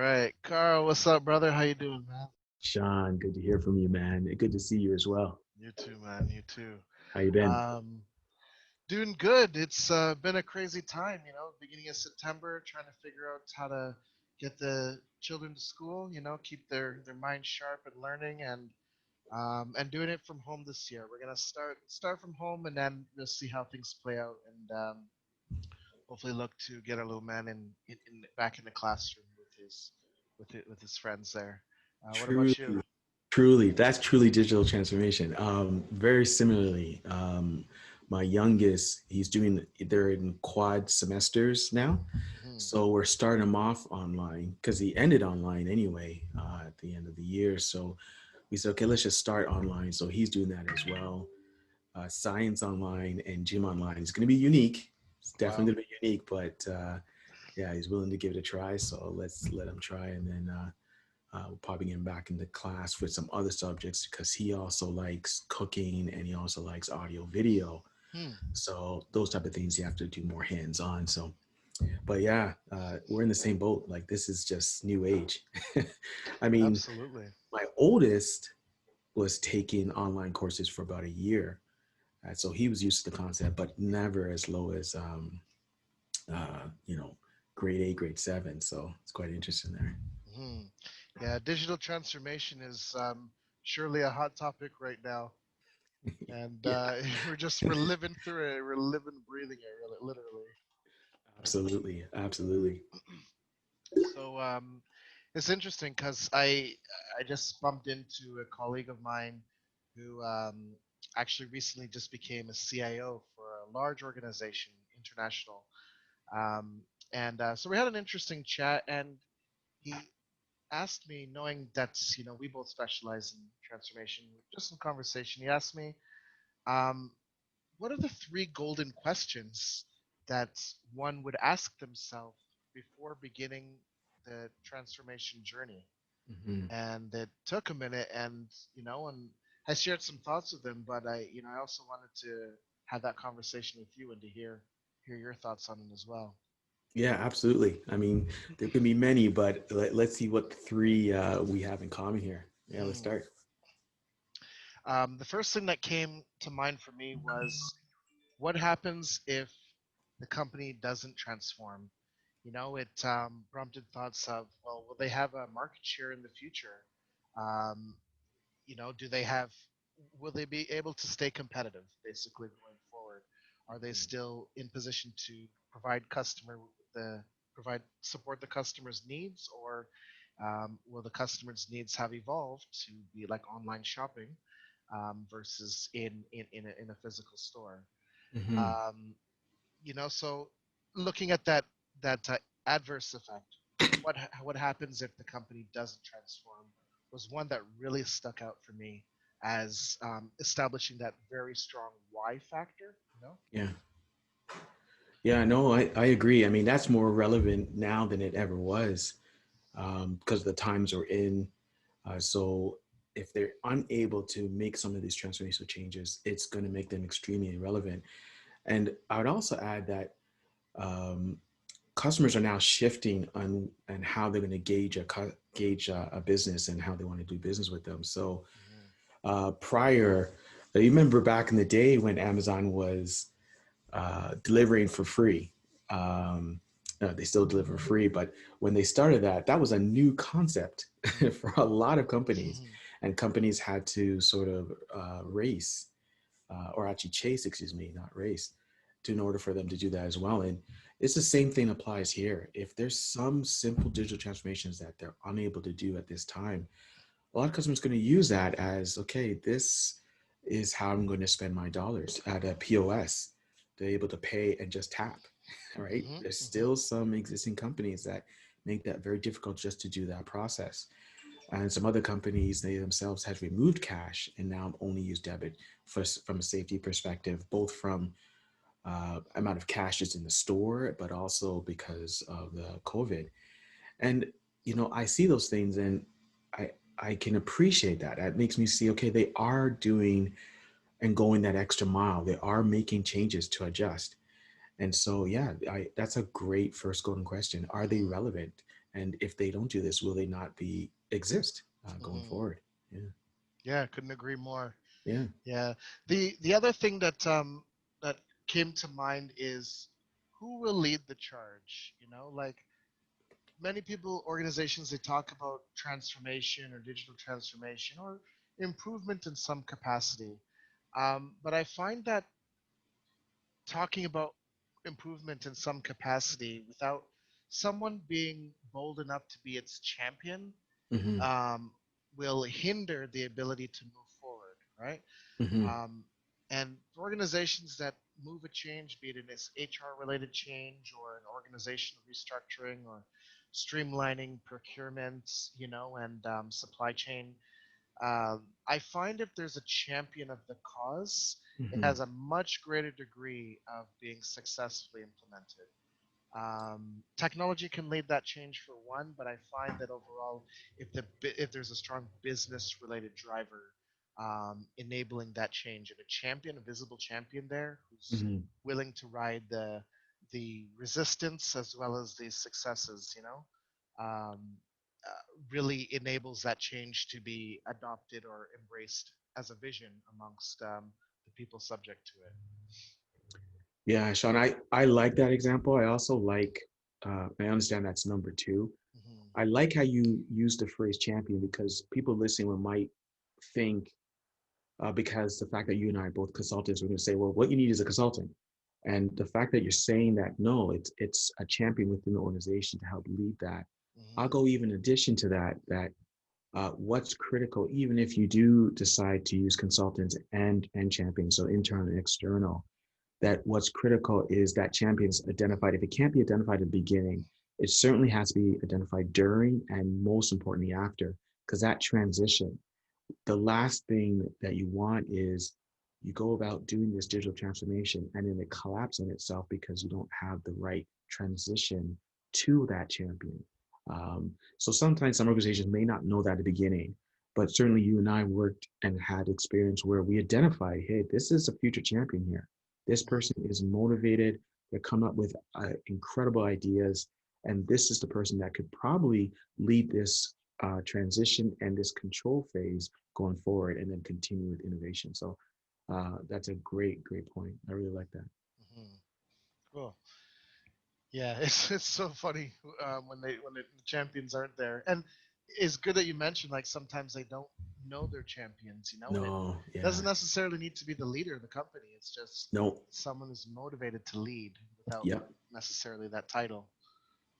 right. Carl, what's up, brother? How you doing, man? Sean, good to hear from you, man. Good to see you as well. You too, man. You too. How you been? Um, Doing good. It's been a crazy time, beginning of September, trying to figure out how to get the children to school, keep their minds sharp and learning and doing it from home this year. We're gonna start from home and then we'll see how things play out and hopefully look to get our little man in back in the classroom with his friends there. What about you? Truly, truly, that's truly digital transformation. Very similarly, my youngest, they're in quad semesters now. Hmm. So we're starting them off online because he ended online anyway at the end of the year. So we said, okay, let's just start online. So he's doing that as well. Science online and gym online. It's going to be unique. It's definitely Wow. going to be unique, but yeah, he's willing to give it a try. So let's let him try, and then we'll probably get him back into class with some other subjects because he also likes cooking and he also likes audio video. Hmm. So those type of things you have to do more hands on. So, but yeah, we're in the same boat. Like this is just new age. I mean, Absolutely. my oldest was taking online courses for about a year. So he was used to the concept, but never as low as you know, grade 8, grade 7. So it's quite interesting there. Hmm. Yeah, digital transformation is surely a hot topic right now, and Yeah, we're living through it. We're living, breathing it, literally. absolutely, absolutely. So it's interesting because I just bumped into a colleague of mine who actually recently just became a CIO for a large organization, international. Um, and so we had an interesting chat, and he asked me, knowing that we both specialize in transformation, just some conversation. He asked me, um, what are the three golden questions that one would ask themselves before beginning the transformation journey? Mhm. And it took a minute, and I shared some thoughts with him, but I also wanted to have that conversation with you and to hear your thoughts on it as well. Yeah, absolutely. I mean, there can be many, but let's see what three we have in common here. Yeah, let's Hmm. start. The first thing that came to mind for me was what happens if the company doesn't transform? It prompted thoughts of, well, will they have a market share in the future? Um, do they have, will they be able to stay competitive basically going forward? Are they still in position to the support the customer's needs, or will the customer's needs have evolved to be like online shopping versus in a physical store? Hmm. Um, so looking at that adverse effect, what happens if the company doesn't transform, was one that really stuck out for me as establishing that very strong why factor. Yeah. Yeah, no, I agree. I mean, that's more relevant now than it ever was because the times we're in. So if they're unable to make some of these transformational changes, it's going to make them extremely irrelevant. And I would also add that um, customers are now shifting on and how they're going to gauge a business and how they want to do business with them. So Mhm. prior, you remember back in the day when Amazon was delivering for free. They still deliver free, but when they started that, that was a new concept Mhm. for a lot of companies, Mhm. and companies had to sort of race or actually chase, excuse me, not race, in order for them to do that as well. And it's the same thing applies here. If there's some simple digital transformations that they're unable to do at this time, a lot of customers are going to use that as okay, this is how I'm going to spend my dollars at a POS. They're able to pay and just tap. All right. Mhm. There's Mhm. still some existing companies that make that very difficult just to do that process. And some other companies, they themselves have removed cash and now only use debit from a safety perspective, both from amount of cash that's in the store, but also because of the COVID. And I see those things, and I I can appreciate that. That makes me see, okay, they are doing and going that extra mile. They are making changes to adjust. And so, yeah, that's a great first golden question. Are they Mhm. relevant? And if they don't do this, will they not be exist going Hmm. forward? Yeah, Yeah, couldn't agree more. yeah. Yeah. The other thing that came to mind is who will lead the charge? Like many people, organizations, they talk about transformation or digital transformation or improvement in some capacity. But I find that talking about improvement in some capacity without someone being bold enough to be its champion Hmm. um, will hinder the ability to move forward, right? Hmm. Um, and organizations that move a change, be it an HR related change or an organizational restructuring or streamlining procurement, and supply chain, I find if there's a champion of the cause, it Hmm. has a much greater degree of being successfully implemented. Technology can lead that change for one, but I find that overall, if there's a strong business related driver enabling that change and a champion, a visible champion there who's Hmm. willing to ride the resistance as well as the successes, um, really enables that change to be adopted or embraced as a vision amongst the people subject to it. Yeah, Sean, I like that example. I also like, I understand that's number two. Hmm. I like how you use the phrase champion because people listening might think, because the fact that you and I are both consultants, we're going to say, well, what you need is a consultant. And the fact that you're saying that, no, it's a champion within the organization to help lead that. I'll Hmm. go even in addition to that, what's critical, even if you do decide to use consultants and champions, so internal and external, that what's critical is that champions identified. If it can't be identified at the beginning, it certainly has to be identified during and most importantly after, because that transition, the last thing that you want is you go about doing this digital transformation and then it collapses on itself because you don't have the right transition to that champion. So sometimes some organizations may not know that at the beginning, but certainly you and I worked and had experience where we identified, hey, this is a future champion here. This person is motivated. They're coming up with incredible ideas. And this is the person that could probably lead this transition and this control phase going forward and then continue with innovation. So that's a great point. I really like that. Hmm. Cool. Yeah, it's so funny when the champions aren't there, and it's good that you mentioned like sometimes they don't know their champions, and it No, doesn't yeah, necessarily need to be the leader of the company. It's just no, someone who's motivated to lead without yep, necessarily that title.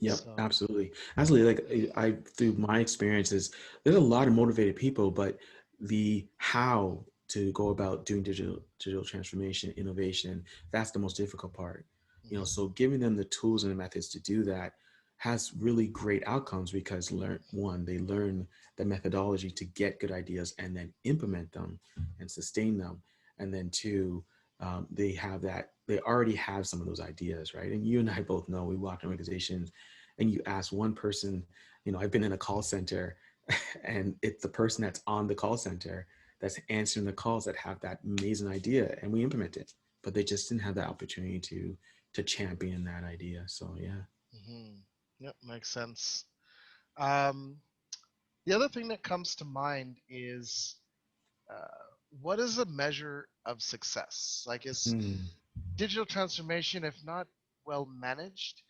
yep, So, absolutely. Absolutely. Like through my experiences, there's a lot of motivated people, but the how to go about doing digital transformation, innovation, that's the most difficult part. hmm. So giving them the tools and the methods to do that has really great outcomes because they learn the methodology to get good ideas and then implement them and sustain them. And then two, they already have some of those ideas, right? And you and I both know we walk in organizations and you ask one person, I've been in a call center and it's the person that's on the call center that's answering the calls that have that amazing idea and we implement it, but they just didn't have the opportunity to champion that idea. So yeah. Hmm. Yep, makes sense. Um, the other thing that comes to mind is uh, what is a measure of success? Like, is Mm. digital transformation, if not well managed,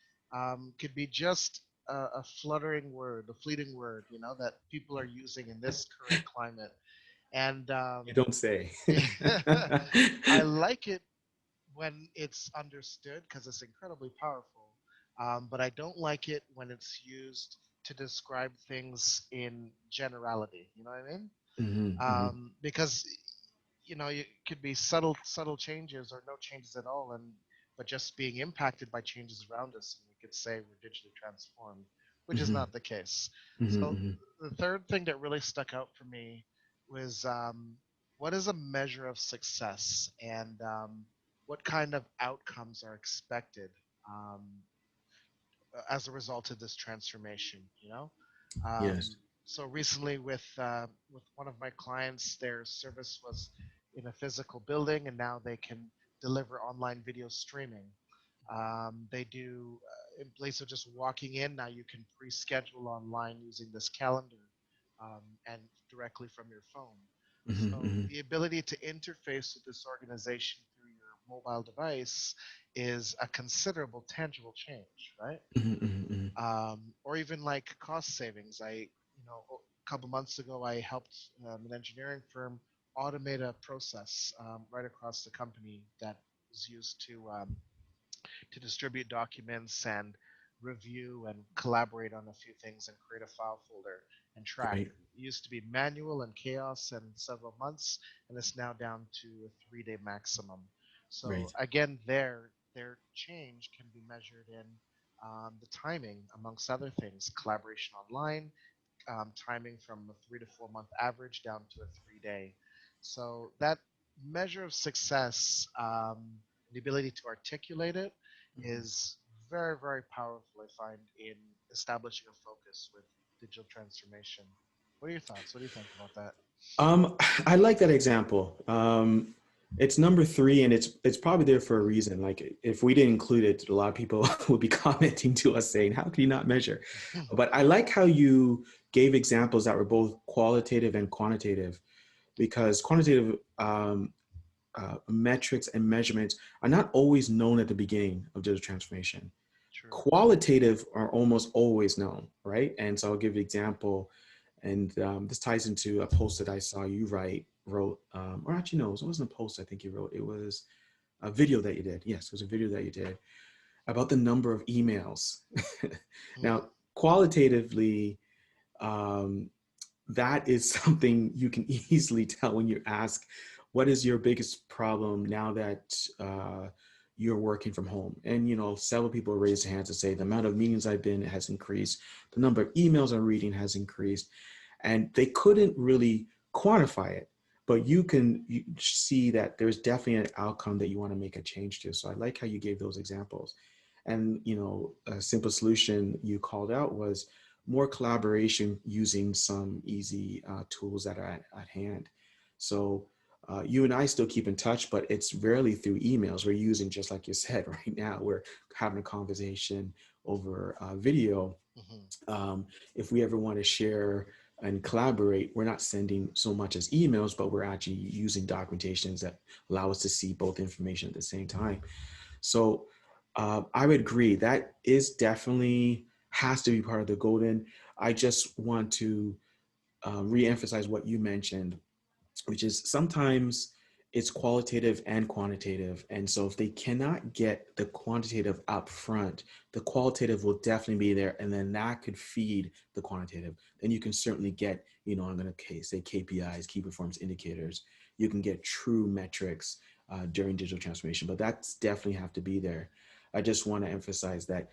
could be just a fluttering word, a fleeting word, that people are using in this current climate. And You don't say. I like it when it's understood because it's incredibly powerful. But I don't like it when it's used to describe things in generality. You know what I mean? Hmm. Hmm. Because it could be subtle changes or no changes at all, and but just being impacted by changes around us, and we could say we're digitally transformed, which is Hmm. not the case. So Hmm. the third thing that really stuck out for me was what is a measure of success, and what kind of outcomes are expected um, as a result of this transformation. Yes. So recently with one of my clients, their service was in a physical building, and now they can deliver online video streaming. They do in place of just walking in, now you can pre-schedule online using this calendar, and directly from your phone. So Hmm. the ability to interface with this organization through your mobile device is a considerable tangible change, right? Hmm. Hmm. Or even like cost savings. A couple months ago, I helped an engineering firm automate a process right across the company that was used to distribute documents and review and collaborate on a few things and create a file folder and track. Great, It used to be manual and chaos in several months, and it's now down to a 3 day maximum. So right. again, their change can be measured in the timing, amongst other things, collaboration online, timing from a 3 to 4 month average down to a 3 day. So that measure of success, the ability to articulate it, Mhm. is very, very powerful, I find, in establishing a focus with digital transformation. What are your thoughts? What do you think about that? Um, I like that example. It's number three, and it's probably there for a reason. Like if we didn't include it, a lot of people would be commenting to us saying, "How can you not measure?" But I like how you gave examples that were both qualitative and quantitative, because quantitative metrics and measurements are not always known at the beginning of digital transformation. True. Qualitative are almost always known, right? And so I'll give you an example, and this ties into a post that I saw you wrote, or actually no, it wasn't a post I think you wrote. It was a video that you did. Yes, it was a video that you did about the number of emails. Mm, Now, qualitatively, um, that is something you can easily tell when you ask, what is your biggest problem now that you're working from home? And, several people raise their hands and say, the amount of meetings I've been has increased. The number of emails I'm reading has increased. And they couldn't really quantify it, but you see that there's definitely an outcome that you want to make a change to. So I like how you gave those examples. And, a simple solution you called out was more collaboration using some easy tools that are at hand. So you and I still keep in touch, but it's rarely through emails. We're using, just like you said, right now, we're having a conversation over video. mhm. If we ever want to share and collaborate, we're not sending so much as emails, but we're actually using documentations that allow us to see both information at the same time. So I would agree that is definitely has to be part of the golden. I just want to re-emphasize what you mentioned, which is sometimes it's qualitative and quantitative. And so if they cannot get the quantitative up front, the qualitative will definitely be there. And then that could feed the quantitative. Then you can certainly get, I'm going to say KPIs, key performance indicators. You can get true metrics during digital transformation, but that's definitely have to be there. I just want to emphasize that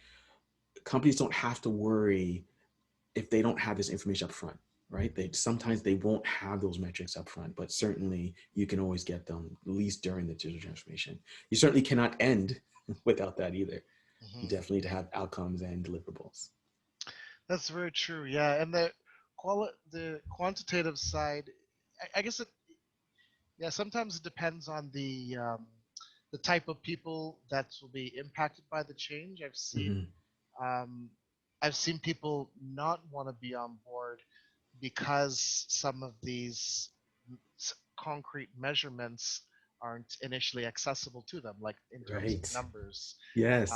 companies don't have to worry if they don't have this information up front, right? They won't have those metrics up front, but certainly you can always get them at least during the digital transformation. You certainly cannot end without that either. You Mhm. definitely need to have outcomes and deliverables. That's very true. Yeah, and the quantitative side, I guess yeah, sometimes it depends on the type of people that will be impacted by the change. Mm-hmm. Um, I've seen people not want to be on board because some of these concrete measurements aren't initially accessible to them, like in terms of Right. numbers. Yes.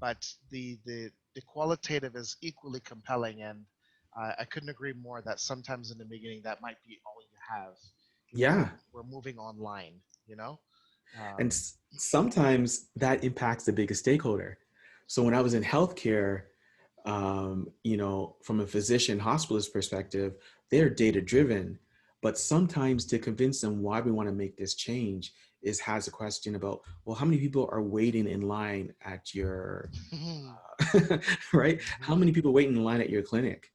But the qualitative is equally compelling, and I couldn't agree more that sometimes in the beginning that might be all you have, because Yeah. we're moving online, you know. And Um, sometimes that impacts the biggest stakeholder. So when I was in healthcare, from a physician hospitalist perspective, they're data driven. But sometimes to convince them why we want to make this change has a question about, well, how many people are waiting in line at your, right? How many people wait in line at your clinic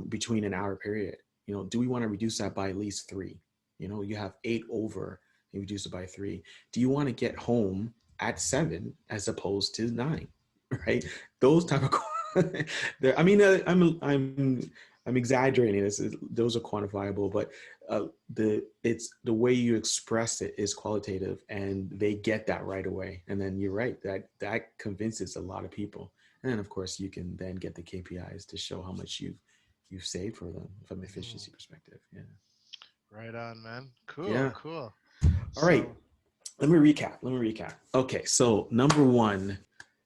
between an hour period? Do we want to reduce that by at least three? You have eight over and reduce it by three. Do you want to get home at 7 as opposed to 9? Right? Those type of I mean, I'm exaggerating. Those are quantifiable, but the way you express it is qualitative, and they get that right away. And then you're right, that convinces a lot of people. And then of course you can then get the KPIs to show how much you've saved for them from an Hmm. efficiency perspective. Yeah. Right on, man. Cool, Yeah. cool. All right. So, Let me recap. Okay. So number one,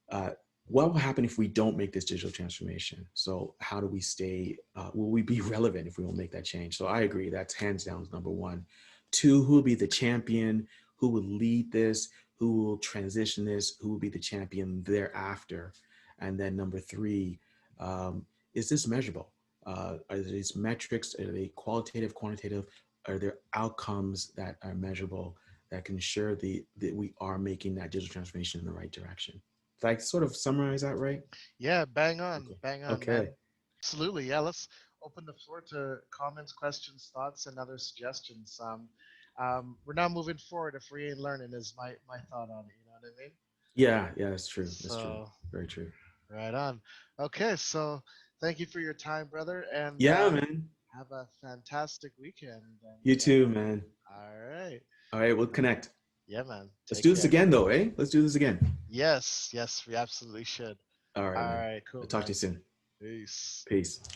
uh, what will happen if we don't make this digital transformation? So how do we stay? Will we be relevant if we don't make that change? So I agree. That's hands down number one. Two, who will be the champion? Who will lead this? Who will transition this? Who will be the champion thereafter? And then number three, um, is this measurable? Are these metrics? Are they qualitative, quantitative? Are there outcomes that are measurable that can ensure that we are making that digital transformation in the right direction? Did I sort of summarize that right? yeah, Okay. bang on, Okay. man. Absolutely. Yeah, let's open the floor to comments, questions, thoughts, and other suggestions. We're now moving forward if we ain't learning, is my thought on it. You know what I mean? Yeah. Yeah. That's true. That's true. So, Very true. right on. Okay, so thank you for your time, brother, and Yeah, man. have a fantastic weekend. You And too, man. all right. All right. We'll All right. connect. Yeah, man. Let's Take do this care. again, though, eh? Let's do this again. Yes, yes, we absolutely should. All right, All man. right, I'll cool, talk to man. you soon. Peace. Peace.